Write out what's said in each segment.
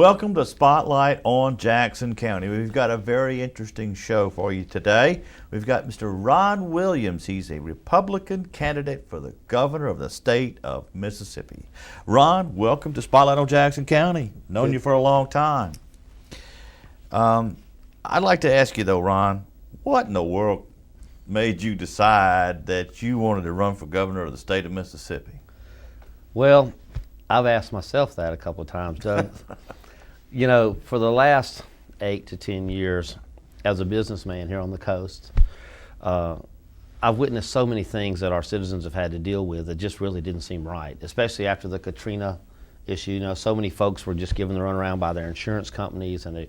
Welcome to Spotlight on Jackson County. We've got a very interesting show for you today. We've got Mr. Ron Williams. He's a Republican candidate for the governor of the state of Mississippi. Ron, welcome to Spotlight on Jackson County. Known you for a long time. I'd like to ask you though, Ron, what in the world made you decide that you wanted to run for governor of the state of Mississippi? Well, I've asked myself that a couple of times, Doug. You know, for the last 8 to 10 years, as a businessman here on the coast, I've witnessed so many things that our citizens have had to deal with that just really didn't seem right, especially after the Katrina issue. You know, so many folks were just given the runaround by their insurance companies, and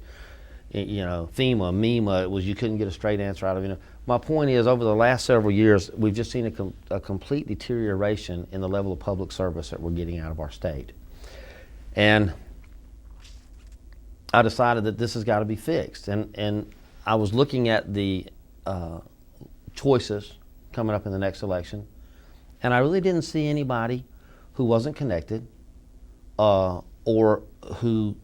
FEMA, MEMA, it was you couldn't get a straight answer out of it. My point is, over the last several years, we've just seen a complete deterioration in the level of public service that we're getting out of our state. And I decided that this has got to be fixed. And I was looking at the choices coming up in the next election, and I really didn't see anybody who wasn't connected or who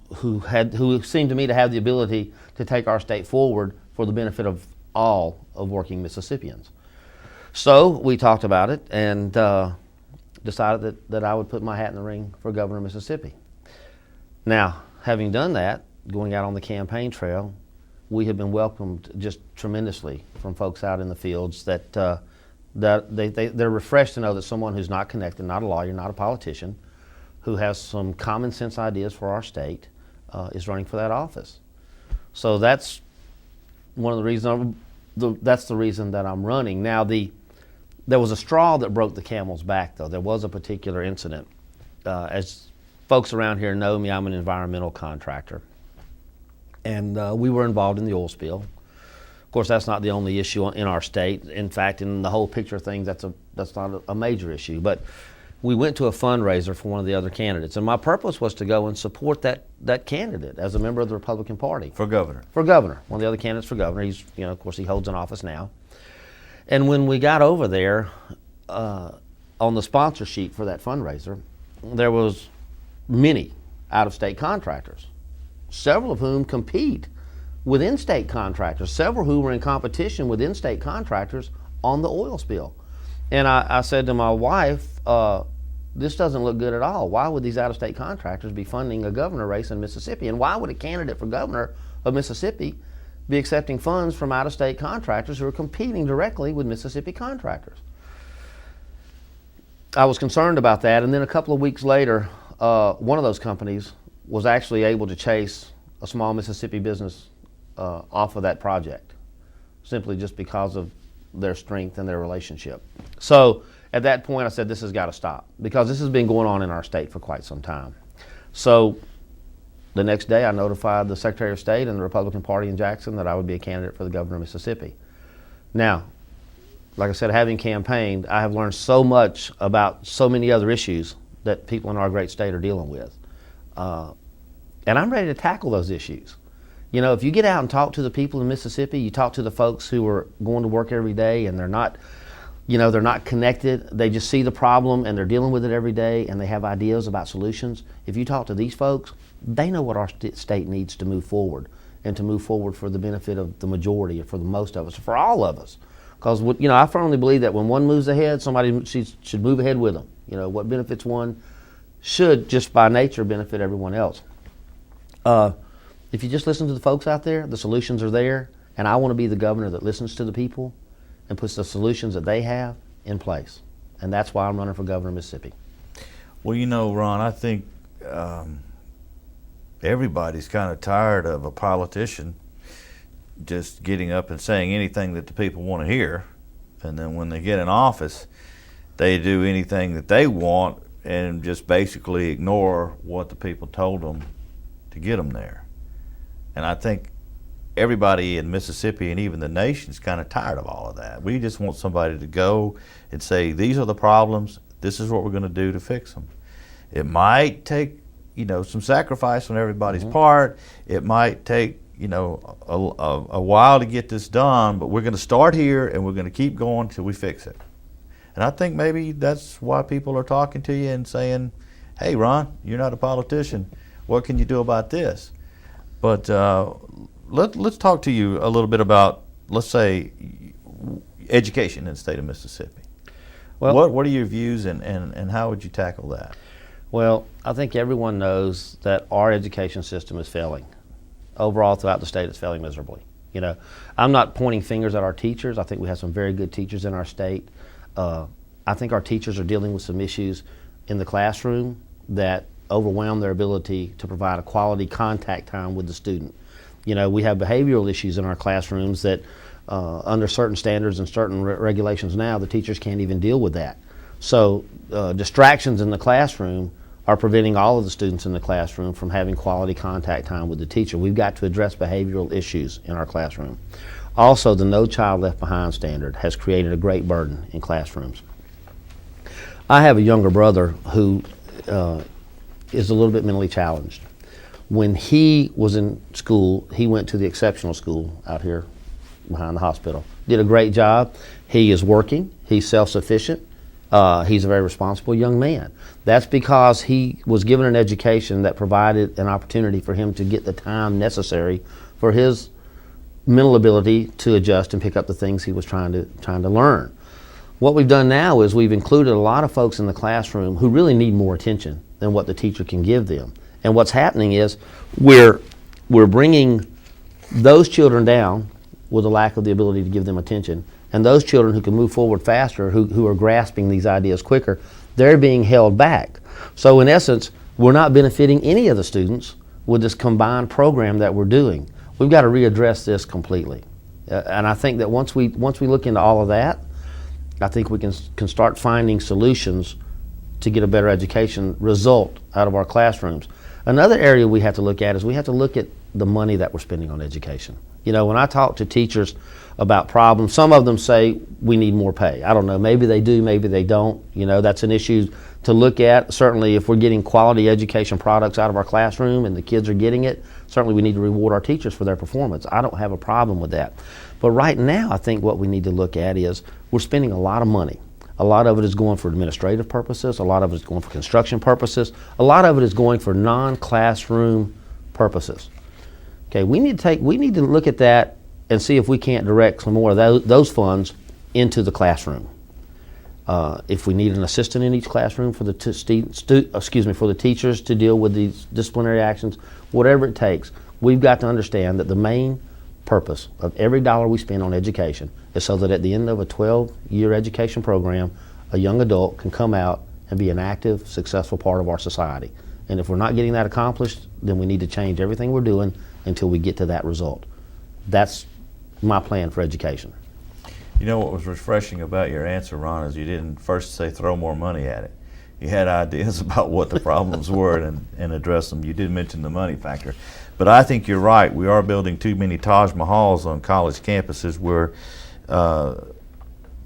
seemed to me to have the ability to take our state forward for the benefit of all of working Mississippians. So we talked about it and decided that I would put my hat in the ring for governor of Mississippi. Now, having done that, going out on the campaign trail, we have been welcomed just tremendously from folks out in the fields that they're refreshed to know that someone who's not connected, not a lawyer, not a politician, who has some common sense ideas for our state is running for that office. So that's one of the reasons. That's the reason that I'm running. Now, there was a straw that broke the camel's back, though. There was a particular incident. As folks around here know me, I'm an environmental contractor. And we were involved in the oil spill. Of course, that's not the only issue in our state. In fact, in the whole picture of things, that's not a major issue. But we went to a fundraiser for one of the other candidates, and my purpose was to go and support that candidate as a member of the Republican Party. For governor? For governor. One of the other candidates for governor. He's, of course, he holds an office now. And when we got over there, on the sponsor sheet for that fundraiser, there was many out-of-state contractors, several of whom compete with in-state contractors, several who were in competition with in-state contractors on the oil spill. And I said to my wife, this doesn't look good at all. Why would these out-of-state contractors be funding a governor race in Mississippi? And why would a candidate for governor of Mississippi be accepting funds from out-of-state contractors who are competing directly with Mississippi contractors? I was concerned about that, and then a couple of weeks later, one of those companies was actually able to chase a small Mississippi business off of that project, simply just because of their strength and their relationship. So at that point I said, this has got to stop, because this has been going on in our state for quite some time. So the next day I notified the Secretary of State and the Republican Party in Jackson that I would be a candidate for the governor of Mississippi. Now, like I said, having campaigned, I have learned so much about so many other issues that people in our great state are dealing with. And I'm ready to tackle those issues. You know, if you get out and talk to the people in Mississippi, you talk to the folks who are going to work every day and they're not connected, they just see the problem and they're dealing with it every day and they have ideas about solutions. If you talk to these folks, they know what our state needs to move forward, and to move forward for the benefit of the majority, or for the most of us, for all of us. Because, I firmly believe that when one moves ahead, somebody should move ahead with them. What benefits one should, just by nature, benefit everyone else. If you just listen to the folks out there, the solutions are there, and I want to be the governor that listens to the people and puts the solutions that they have in place. And that's why I'm running for governor of Mississippi. Well, Ron, I think everybody's kind of tired of a politician just getting up and saying anything that the people want to hear, and then when they get in office, they do anything that they want and just basically ignore what the people told them to get them there. And I think everybody in Mississippi and even the nation's kind of tired of all of that. We just want somebody to go and say, these are the problems, this is what we're going to do to fix them. It might take, some sacrifice on everybody's part. It might take, a while to get this done, but we're going to start here and we're going to keep going till we fix it. And I think maybe that's why people are talking to you and saying, hey, Ron, you're not a politician. What can you do about this? But let's talk to you a little bit about, let's say, education in the state of Mississippi. Well, What are your views, and how would you tackle that? Well, I think everyone knows that our education system is failing. Overall, throughout the state, it's failing miserably. You know, I'm not pointing fingers at our teachers. I think we have some very good teachers in our state. I think our teachers are dealing with some issues in the classroom that overwhelm their ability to provide a quality contact time with the student. You know, we have behavioral issues in our classrooms that under certain standards and certain regulations now, the teachers can't even deal with that. So distractions in the classroom are preventing all of the students in the classroom from having quality contact time with the teacher. We've got to address behavioral issues in our classroom. Also, the No Child Left Behind standard has created a great burden in classrooms. I have a younger brother who is a little bit mentally challenged. When he was in school, he went to the exceptional school out here behind the hospital. Did a great job. He is working. He's self-sufficient. He's a very responsible young man. That's because he was given an education that provided an opportunity for him to get the time necessary for his mental ability to adjust and pick up the things he was trying to learn. What we've done now is we've included a lot of folks in the classroom who really need more attention than what the teacher can give them. And what's happening is we're bringing those children down with a lack of the ability to give them attention, and those children who can move forward faster, who are grasping these ideas quicker, they're being held back. So in essence, we're not benefiting any of the students with this combined program that we're doing. We've got to readdress this completely. And I think that once we look into all of that, I think we can start finding solutions to get a better education result out of our classrooms. Another area we have to look at is we have to look at the money that we're spending on education. You know, when I talk to teachers about problems, some of them say we need more pay. I don't know, maybe they do, maybe they don't. You know, that's an issue to look at. Certainly if we're getting quality education products out of our classroom and the kids are getting it, certainly we need to reward our teachers for their performance. I don't have a problem with that. But right now, I think what we need to look at is we're spending a lot of money. A lot of it is going for administrative purposes. A lot of it is going for construction purposes. A lot of it is going for non-classroom purposes. Okay, we need to look at that and see if we can't direct some more of those funds into the classroom. If we need an assistant in each classroom for the for the teachers to deal with these disciplinary actions, whatever it takes, we've got to understand that the main purpose of every dollar we spend on education is so that at the end of a 12-year education program, a young adult can come out and be an active, successful part of our society. And if we're not getting that accomplished, then we need to change everything we're doing until we get to that result. That's my plan for education. You know what was refreshing about your answer, Ron, is you didn't first say throw more money at it. You had ideas about what the problems were and address them. You did mention the money factor. But I think you're right. We are building too many Taj Mahals on college campuses where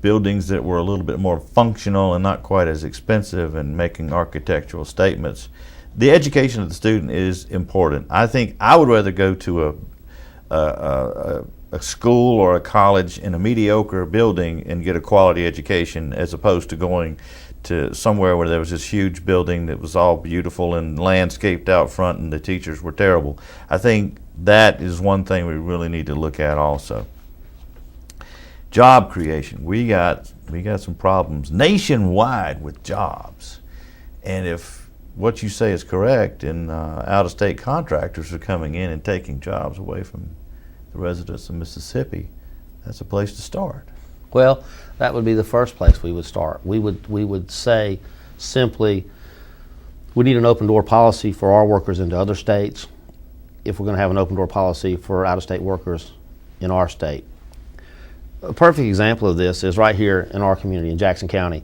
buildings that were a little bit more functional and not quite as expensive and making architectural statements. The education of the student is important. I think I would rather go to a school or a college in a mediocre building and get a quality education as opposed to going to somewhere where there was this huge building that was all beautiful and landscaped out front and the teachers were terrible. I think that is one thing we really need to look at also. Job creation. We got some problems nationwide with jobs. And if what you say is correct, and out-of-state contractors are coming in and taking jobs away from the residents of Mississippi, that's a place to start. Well, that would be the first place we would start. We would say simply, we need an open door policy for our workers into other states if we're going to have an open door policy for out-of-state workers in our state. A perfect example of this is right here in our community in Jackson County.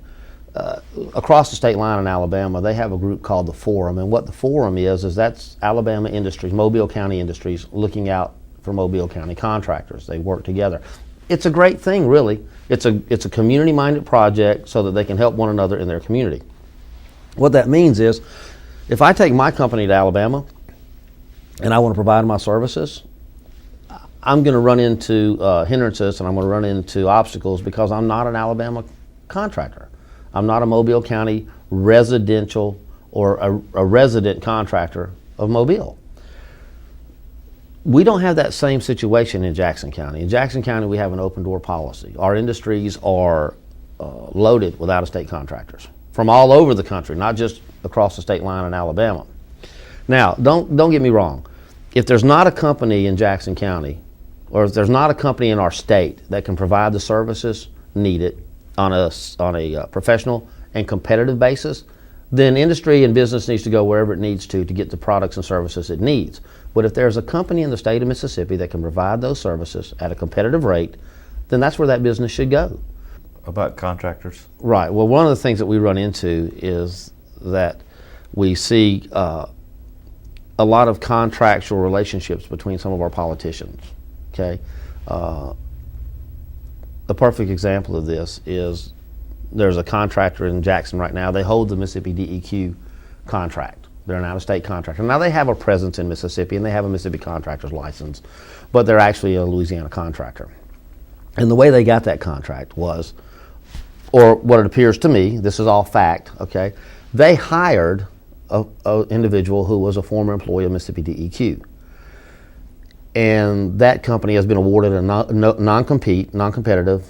Across the state line in Alabama, they have a group called the Forum, and what the Forum is that's Alabama Industries, Mobile County Industries, looking out for Mobile County contractors. They work together. It's a great thing, really. It's a community-minded project so that they can help one another in their community. What that means is, if I take my company to Alabama and I want to provide my services, I'm going to run into hindrances and I'm going to run into obstacles because I'm not an Alabama contractor. I'm not a Mobile County residential or a resident contractor of Mobile. We don't have that same situation in Jackson County. In Jackson County, we have an open door policy. Our industries are loaded with out-of-state contractors from all over the country, not just across the state line in Alabama. Now, don't get me wrong. If there's not a company in Jackson County, or if there's not a company in our state that can provide the services needed on a professional and competitive basis, then industry and business needs to go wherever it needs to get the products and services it needs. But if there's a company in the state of Mississippi that can provide those services at a competitive rate, then that's where that business should go. About contractors? Right. Well, one of the things that we run into is that we see a lot of contractual relationships between some of our politicians. Okay. A perfect example of this is there's a contractor in Jackson right now. They hold the Mississippi DEQ contract. They're an out-of-state contractor. Now they have a presence in Mississippi and they have a Mississippi contractor's license, but they're actually a Louisiana contractor. And the way they got that contract was, or what it appears to me, this is all fact, okay, they hired an individual who was a former employee of Mississippi DEQ. And that company has been awarded a non-competitive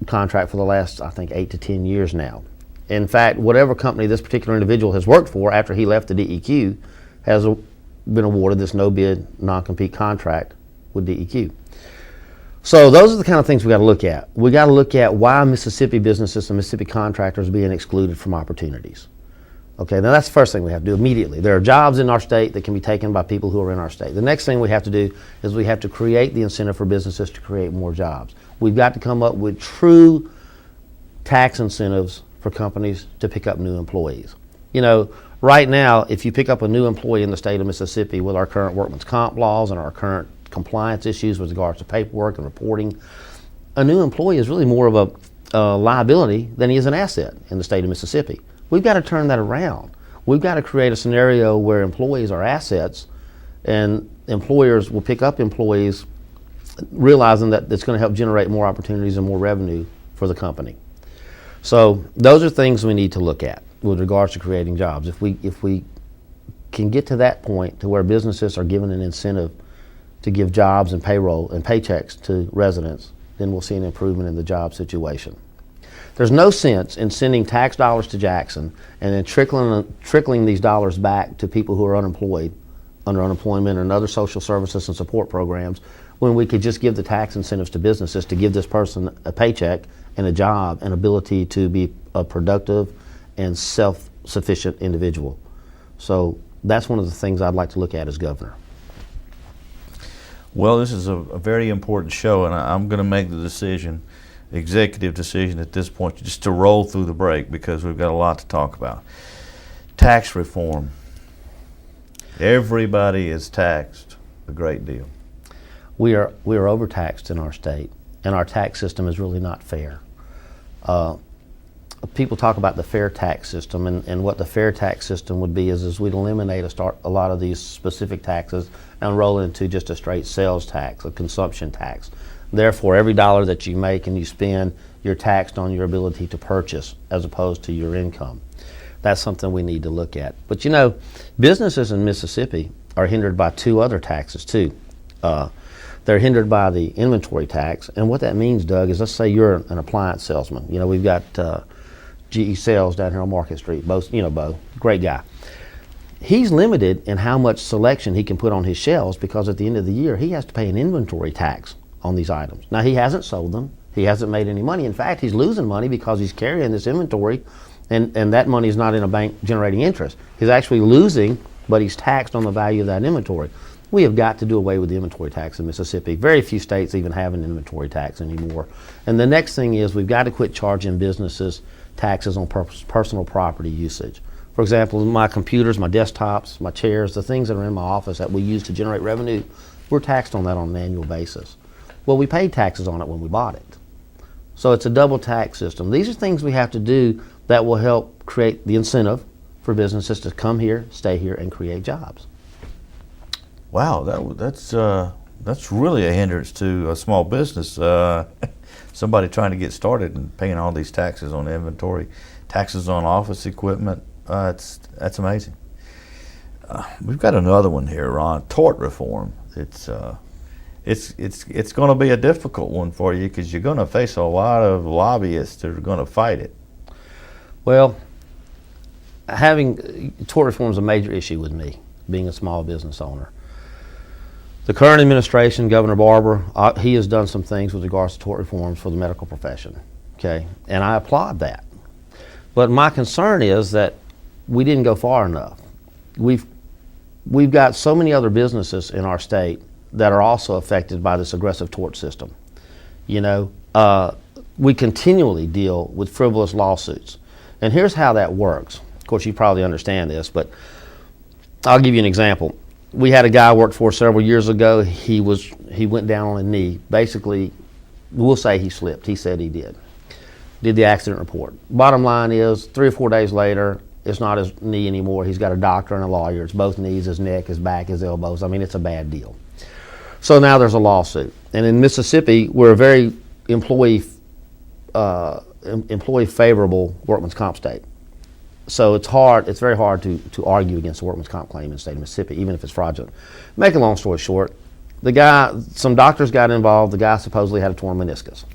contract for the last, I think, 8 to 10 years now. In fact, whatever company this particular individual has worked for after he left the DEQ has been awarded this no-bid, non-compete contract with DEQ. So those are the kind of things we got to look at. We got to look at why Mississippi businesses and Mississippi contractors are being excluded from opportunities. Okay, now that's the first thing we have to do immediately. There are jobs in our state that can be taken by people who are in our state. The next thing we have to do is we have to create the incentive for businesses to create more jobs. We've got to come up with true tax incentives for companies to pick up new employees. You know, right now, if you pick up a new employee in the state of Mississippi with our current workman's comp laws and our current compliance issues with regards to paperwork and reporting, a new employee is really more of a liability than he is an asset in the state of Mississippi. We've got to turn that around. We've got to create a scenario where employees are assets and employers will pick up employees realizing that it's going to help generate more opportunities and more revenue for the company. So those are things we need to look at with regards to creating jobs. If we can get to that point to where businesses are given an incentive to give jobs and payroll and paychecks to residents, then we'll see an improvement in the job situation. There's no sense in sending tax dollars to Jackson and then trickling these dollars back to people who are unemployed, under unemployment and other social services and support programs, when we could just give the tax incentives to businesses to give this person a paycheck and a job and ability to be a productive and self-sufficient individual. So that's one of the things I'd like to look at as governor. Well, this is a very important show, and I'm going to make the decision, executive decision at this point, just to roll through the break because we've got a lot to talk about. Tax reform. Everybody is taxed a great deal. We are overtaxed in our state, and our tax system is really not fair. People talk about the fair tax system, and what the fair tax system would be is we'd eliminate a lot of these specific taxes and roll into just a straight sales tax, a consumption tax. Therefore, every dollar that you make and you spend, you're taxed on your ability to purchase as opposed to your income. That's something we need to look at. But you know, businesses in Mississippi are hindered by two other taxes too. They're hindered by the inventory tax, and what that means, Doug, is let's say you're an appliance salesman. You know, we've got GE Sales down here on Market Street. Bo, great guy. He's limited in how much selection he can put on his shelves because at the end of the year he has to pay an inventory tax on these items. Now, he hasn't sold them. He hasn't made any money. In fact, he's losing money because he's carrying this inventory, and that money is not in a bank generating interest. He's actually losing, but he's taxed on the value of that inventory. We have got to do away with the inventory tax in Mississippi. Very few states even have an inventory tax anymore. And the next thing is we've got to quit charging businesses taxes on personal property usage. For example, my computers, my desktops, my chairs, the things that are in my office that we use to generate revenue, we're taxed on that on an annual basis. Well, we paid taxes on it when we bought it. So it's a double tax system. These are things we have to do that will help create the incentive for businesses to come here, stay here, and create jobs. Wow, that's really a hindrance to a small business. Somebody trying to get started and paying all these taxes on inventory, taxes on office equipment. That's amazing. We've got another one here, Ron. Tort reform. It's going to be a difficult one for you because you're going to face a lot of lobbyists that are going to fight it. Well, having tort reform is a major issue with me, being a small business owner. The current administration, Governor Barber, he has done some things with regards to tort reforms for the medical profession, okay? And I applaud that. But my concern is that we didn't go far enough. We've got so many other businesses in our state that are also affected by this aggressive tort system. You know, we continually deal with frivolous lawsuits. And here's how that works. Of course, you probably understand this, but I'll give you an example. We had a guy I worked for several years ago. He went down on a knee. Basically, we'll say he slipped. He said he did. Did the accident report. Bottom line is, 3 or 4 days later, it's not his knee anymore. He's got a doctor and a lawyer. It's both knees, his neck, his back, his elbows. I mean, it's a bad deal. So now there's a lawsuit. And in Mississippi, we're a very employee favorable workman's comp state. So it's very hard to argue against a workman's comp claim in the state of Mississippi, even if it's fraudulent. Make a long story short, some doctors got involved. The guy supposedly had a torn meniscus.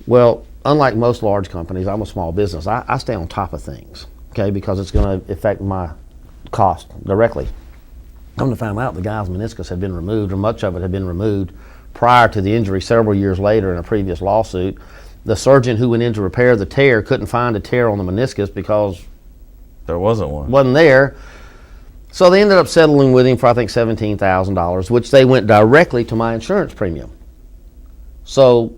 Well, unlike most large companies, I'm a small business. I stay on top of things, okay, because it's going to affect my cost directly. Come to find out, the guy's meniscus had been removed, or much of it had been removed prior to the injury several years later in a previous lawsuit. The surgeon who went in to repair the tear couldn't find a tear on the meniscus because there wasn't one. Wasn't there. So they ended up settling with him for, I think, $17,000, which they went directly to my insurance premium. So,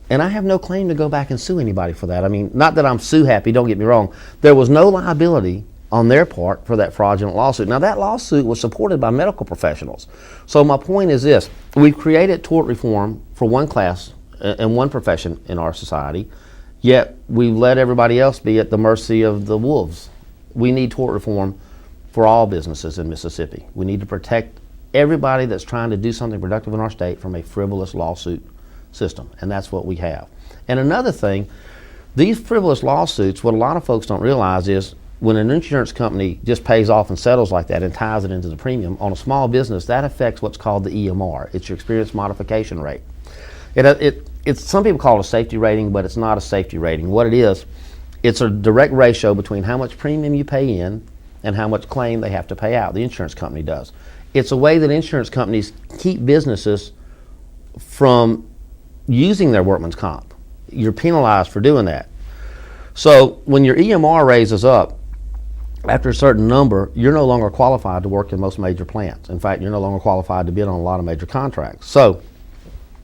and I have no claim to go back and sue anybody for that. I mean, not that I'm sue happy, don't get me wrong. There was no liability on their part for that fraudulent lawsuit. Now, that lawsuit was supported by medical professionals. So my point is this: we've created tort reform for one class and one profession in our society, yet we've let everybody else be at the mercy of the wolves. We need tort reform for all businesses in Mississippi. We need to protect everybody that's trying to do something productive in our state from a frivolous lawsuit system, and that's what we have. And another thing, these frivolous lawsuits, what a lot of folks don't realize is when an insurance company just pays off and settles like that and ties it into the premium, on a small business, that affects what's called the EMR. It's your experience modification rate. It's some people call it a safety rating, but it's not a safety rating. What it is, it's a direct ratio between how much premium you pay in and how much claim they have to pay out. The insurance company does. It's a way that insurance companies keep businesses from using their workman's comp. You're penalized for doing that. So when your EMR raises up, after a certain number, you're no longer qualified to work in most major plants. In fact, you're no longer qualified to bid on a lot of major contracts. So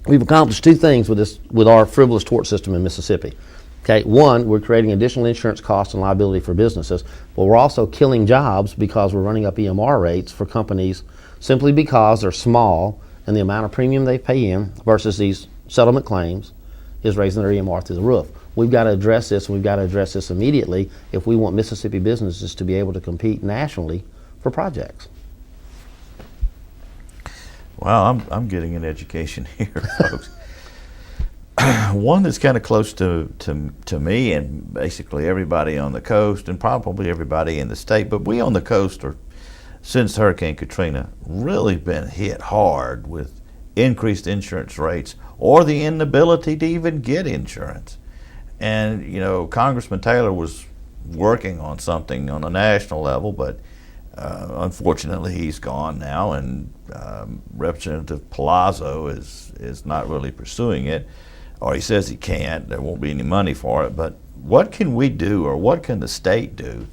we've accomplished two things with our frivolous tort system in Mississippi. Okay, one, we're creating additional insurance costs and liability for businesses, but we're also killing jobs because we're running up EMR rates for companies simply because they're small and the amount of premium they pay in versus these settlement claims is raising their EMR through the roof. We've got to address this, and we've got to address this immediately if we want Mississippi businesses to be able to compete nationally for projects. Well, I'm getting an education here, folks. One that's kind of close to me and basically everybody on the coast and probably everybody in the state, but we on the coast are, since Hurricane Katrina, really been hit hard with increased insurance rates or the inability to even get insurance. And, you know, Congressman Taylor was working on something on a national level, but unfortunately he's gone now, and Representative Palazzo is not really pursuing it, or he says he can't. There won't be any money for it. But what can we do, or what can the state do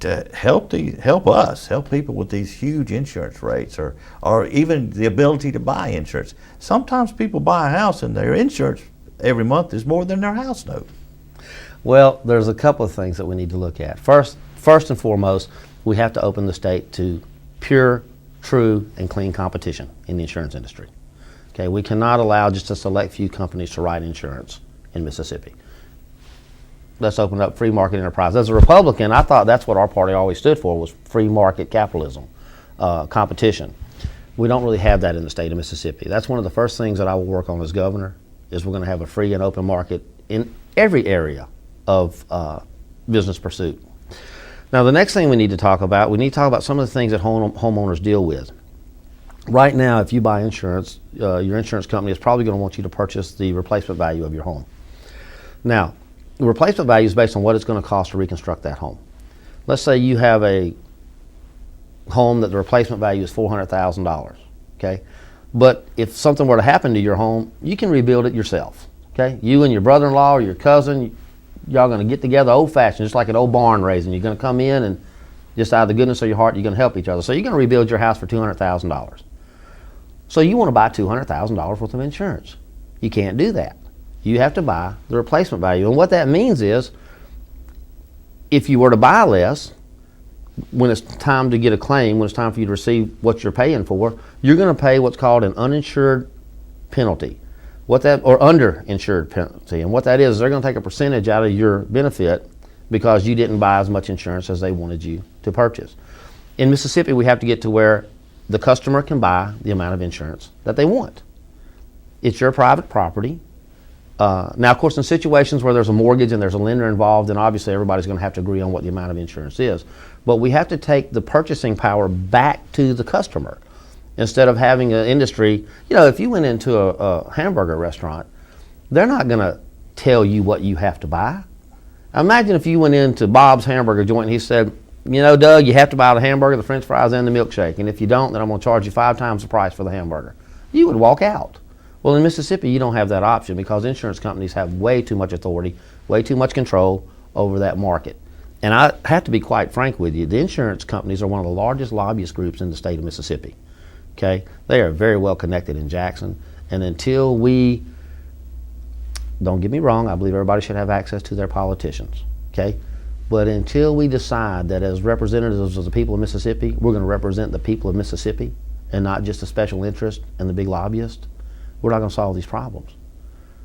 to help people with these huge insurance rates, or even the ability to buy insurance? Sometimes people buy a house and their insurance every month is more than their house note. Well, there's a couple of things that we need to look at. First and foremost, we have to open the state to pure, true, and clean competition in the insurance industry. Okay, we cannot allow just a select few companies to write insurance in Mississippi. Let's open up free market enterprise. As a Republican, I thought that's what our party always stood for, was free market capitalism, competition. We don't really have that in the state of Mississippi. That's one of the first things that I will work on as governor, is we're going to have a free and open market in every area of business pursuit. Now, the next thing we need to talk about, some of the things that homeowners deal with. Right now, if you buy insurance, your insurance company is probably going to want you to purchase the replacement value of your home. Now, the replacement value is based on what it's going to cost to reconstruct that home. Let's say you have a home that the replacement value is $400,000, okay? But if something were to happen to your home, you can rebuild it yourself, okay? You and your brother-in-law or your cousin, y'all going to get together old-fashioned, just like an old barn raising. You're going to come in and just out of the goodness of your heart, you're going to help each other. So you're going to rebuild your house for $200,000. So you want to buy $200,000 worth of insurance. You can't do that. You have to buy the replacement value. And what that means is, if you were to buy less, when it's time to get a claim, when it's time for you to receive what you're paying for, you're going to pay what's called an uninsured penalty, or underinsured penalty. And what that is they're going to take a percentage out of your benefit because you didn't buy as much insurance as they wanted you to purchase. In Mississippi, we have to get to where the customer can buy the amount of insurance that they want. It's your private property. Now, of course, in situations where there's a mortgage and there's a lender involved, then obviously everybody's going to have to agree on what the amount of insurance is. But we have to take the purchasing power back to the customer instead of having an industry. You know, if you went into a hamburger restaurant, they're not going to tell you what you have to buy. Imagine if you went into Bob's hamburger joint and he said, you know, Doug, you have to buy the hamburger, the french fries, and the milkshake. And if you don't, then I'm going to charge you 5 times the price for the hamburger. You would walk out. Well, in Mississippi, you don't have that option because insurance companies have way too much authority, way too much control over that market. And I have to be quite frank with you, the insurance companies are one of the largest lobbyist groups in the state of Mississippi. Okay? They are very well connected in Jackson. And until we, don't get me wrong, I believe everybody should have access to their politicians. Okay? But until we decide that as representatives of the people of Mississippi, we're going to represent the people of Mississippi and not just the special interest and the big lobbyist, we're not going to solve these problems.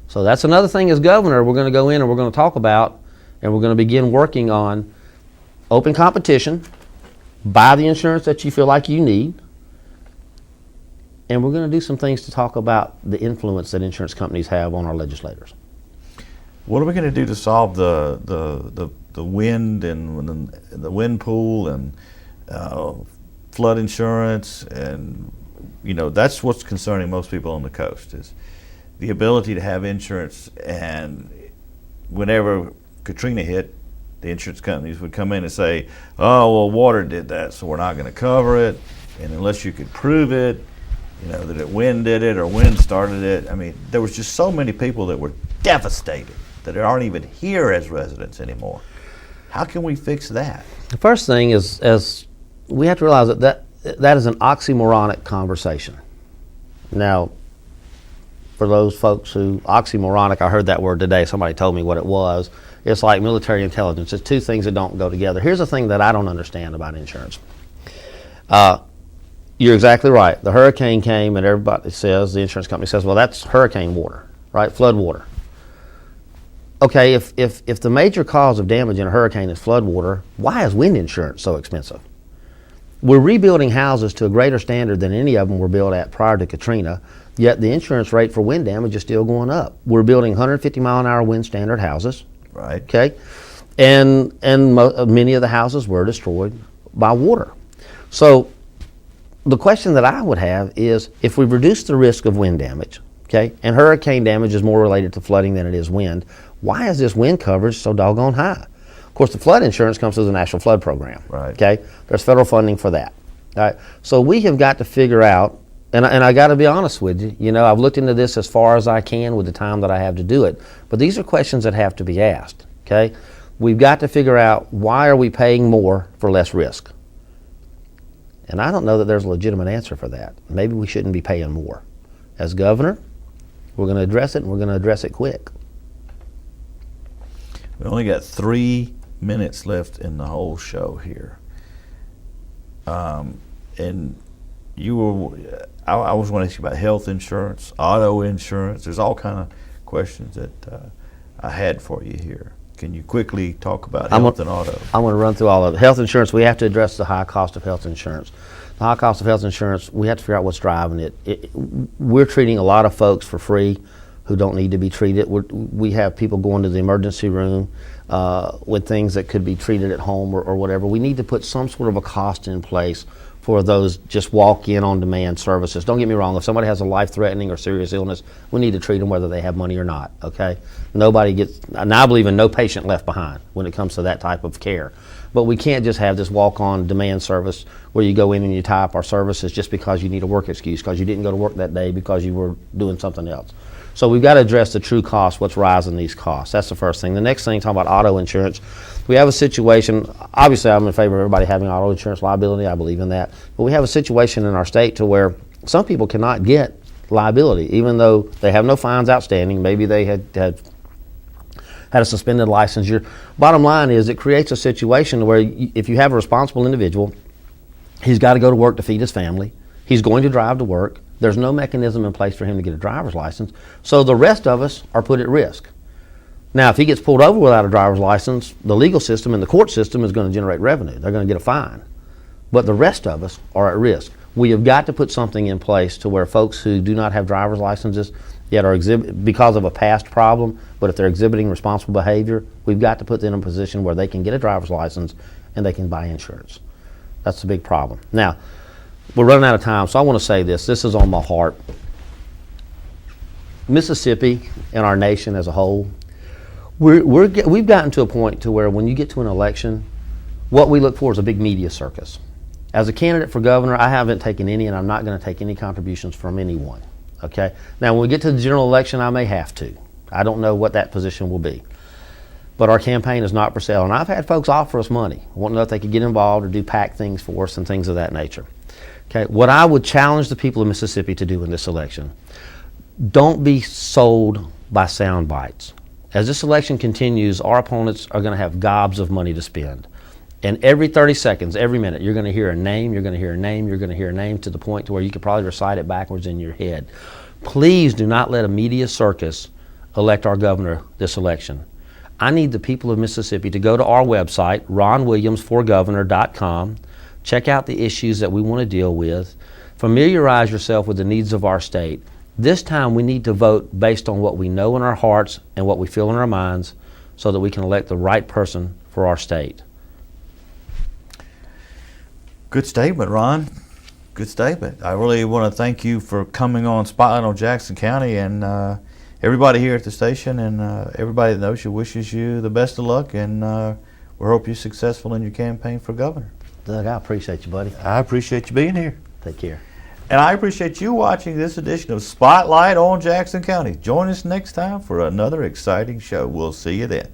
So that's another thing as governor we're going to go in and we're going to talk about, and we're going to begin working on open competition, buy the insurance that you feel like you need, and we're going to do some things to talk about the influence that insurance companies have on our legislators. What are we going to do to solve the wind and the wind pool and flood insurance? And you know, that's what's concerning most people on the coast, is the ability to have insurance. And whenever Katrina hit, the insurance companies would come in and say, oh, well, water did that, so we're not going to cover it. And unless you could prove it, you know, that wind did it or wind started it. I mean, there was just so many people that were devastated that aren't even here as residents anymore. How can we fix that? The first thing is we have to realize that is an oxymoronic conversation. Now, for those folks who, oxymoronic, I heard that word today, somebody told me what it was. It's like military intelligence. It's two things that don't go together. Here's the thing that I don't understand about insurance. You're exactly right. The hurricane came and everybody says, the insurance company says, well, that's hurricane water, right? Flood water. Okay, if the major cause of damage in a hurricane is flood water, why is wind insurance so expensive? We're rebuilding houses to a greater standard than any of them were built at prior to Katrina, yet the insurance rate for wind damage is still going up. We're building 150 mile an hour wind standard houses. Right. Okay, and many of the houses were destroyed by water. So the question that I would have is, if we reduce the risk of wind damage, okay, and hurricane damage is more related to flooding than it is wind, why is this wind coverage so doggone high? Of course, the flood insurance comes through the National Flood Program. Right. Okay, there's federal funding for that. All right, so we have got to figure out, and I got to be honest with you. You know, I've looked into this as far as I can with the time that I have to do it. But these are questions that have to be asked. Okay, we've got to figure out, why are we paying more for less risk? And I don't know that there's a legitimate answer for that. Maybe we shouldn't be paying more. As governor, we're going to address it, and we're going to address it quick. We only got 3 minutes left in the whole show here. And I was going to ask you about health insurance, auto insurance. There's all kind of questions that I had for you here. Can you quickly talk about health and auto? I'm going to run through all of it. Health insurance, we have to address the high cost of health insurance. The high cost of health insurance, we have to figure out what's driving it. We're treating a lot of folks for free who don't need to be treated. We have people going to the emergency room with things that could be treated at home or whatever. We need to put some sort of a cost in place for those just walk-in on-demand services. Don't get me wrong, if somebody has a life-threatening or serious illness, we need to treat them whether they have money or not, okay? Nobody gets, and I believe in no patient left behind when it comes to that type of care. But we can't just have this walk-on demand service where you go in and you tie up our services just because you need a work excuse, because you didn't go to work that day because you were doing something else. So we've got to address the true cost, what's rising these costs. That's the first thing. The next thing, talking about auto insurance, we have a situation, obviously I'm in favor of everybody having auto insurance liability, I believe in that, but we have a situation in our state to where some people cannot get liability, even though they have no fines outstanding. Maybe they had a suspended license. Your bottom line is it creates a situation where if you have a responsible individual, he's got to go to work to feed his family, he's going to drive to work, there's no mechanism in place for him to get a driver's license, so the rest of us are put at risk. Now, if he gets pulled over without a driver's license, the legal system and the court system is going to generate revenue. They're going to get a fine. But the rest of us are at risk. We have got to put something in place to where folks who do not have driver's licenses yet are because of a past problem, but if they're exhibiting responsible behavior, we've got to put them in a position where they can get a driver's license and they can buy insurance. That's the big problem. Now, we're running out of time, so I want to say this. This is on my heart. Mississippi and our nation as a whole, we've gotten to a point to where when you get to an election, what we look for is a big media circus. As a candidate for governor, I haven't taken any, and I'm not going to take any contributions from anyone. Okay. Now, when we get to the general election, I may have to. I don't know what that position will be. But our campaign is not for sale, and I've had folks offer us money, wanting to know if they could get involved or do PAC things for us and things of that nature. Okay. What I would challenge the people of Mississippi to do in this election: don't be sold by sound bites. As this election continues, our opponents are going to have gobs of money to spend. And every 30 seconds, every minute, you're going to hear a name, you're going to hear a name, you're going to hear a name to the point to where you could probably recite it backwards in your head. Please do not let a media circus elect our governor this election. I need the people of Mississippi to go to our website, ronwilliamsforgovernor.com, check out the issues that we want to deal with, familiarize yourself with the needs of our state. This time we need to vote based on what we know in our hearts and what we feel in our minds so that we can elect the right person for our state. Good statement, Ron. Good statement. I really want to thank you for coming on Spotlight on Jackson County, and everybody here at the station and everybody that knows you wishes you the best of luck, and we hope you're successful in your campaign for governor. Doug, I appreciate you, buddy. I appreciate you being here. Take care. And I appreciate you watching this edition of Spotlight on Jackson County. Join us next time for another exciting show. We'll see you then.